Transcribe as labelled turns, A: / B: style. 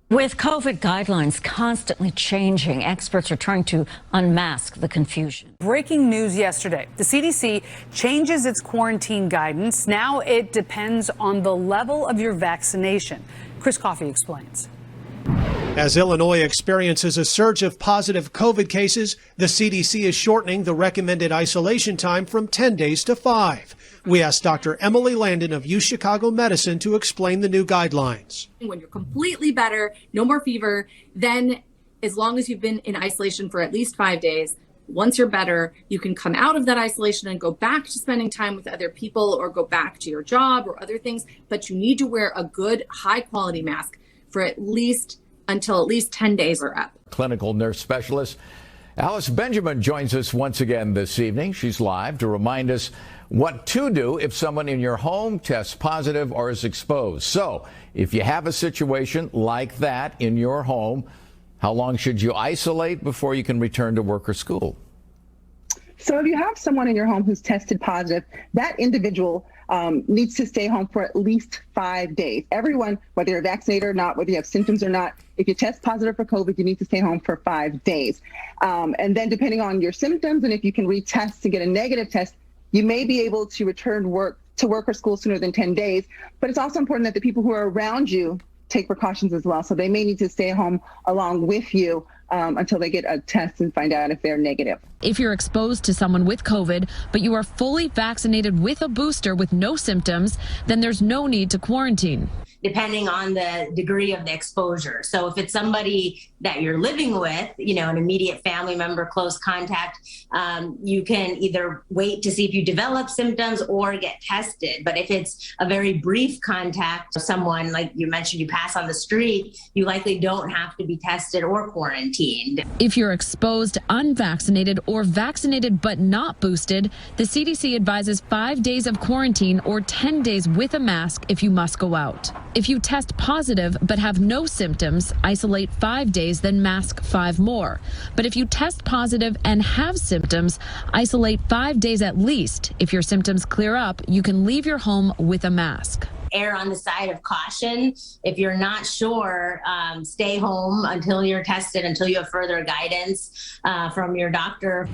A: With COVID guidelines constantly changing, experts are trying to unmask the confusion.
B: Breaking news yesterday. The CDC changes its quarantine guidance. Now it depends on the level of your vaccination. Chris Coffey explains.
C: As Illinois experiences a surge of positive COVID cases, the CDC is shortening the recommended isolation time from 10 days to 5. We asked Dr. Emily Landon of UChicago Medicine to explain the new guidelines.
D: When you're completely better, no more fever, then as long as you've been in isolation for at least 5 days, once you're better, you can come out of that isolation and go back to spending time with other people or go back to your job or other things. But you need to wear a good, high quality mask for until at least 10 days are up.
E: Clinical nurse specialist Alice Benjamin joins us once again this evening. She's live to remind us what to do if someone in your home tests positive or is exposed. So if you have a situation like that in your home, how long should you isolate before you can return to work or school?
F: So if you have someone in your home who's tested positive, that individual needs to stay home for at least 5 days. Everyone, whether you're vaccinated or not, whether you have symptoms or not, if you test positive for COVID, you need to stay home for 5 days. And then depending on your symptoms and if you can retest to get a negative test, you may be able to return to work or school sooner than 10 days. But it's also important that the people who are around you take precautions as well. So they may need to stay home along with you until they get a test and find out if they're negative.
G: If you're exposed to someone with COVID, but you are fully vaccinated with a booster with no symptoms, then there's no need to quarantine.
H: Depending on the degree of the exposure. So if it's somebody that you're living with, an immediate family member, close contact, you can either wait to see if you develop symptoms or get tested. But if it's a very brief contact, someone like you mentioned, you pass on the street, you likely don't have to be tested or quarantined.
G: If you're exposed, unvaccinated, or vaccinated but not boosted, the CDC advises 5 days of quarantine or 10 days with a mask if you must go out. If you test positive but have no symptoms, isolate 5 days, then mask 5 more. But if you test positive and have symptoms, isolate 5 days at least. If your symptoms clear up, you can leave your home with a mask.
H: Err on the side of caution. If you're not sure, stay home until you're tested, until you have further guidance from your doctor.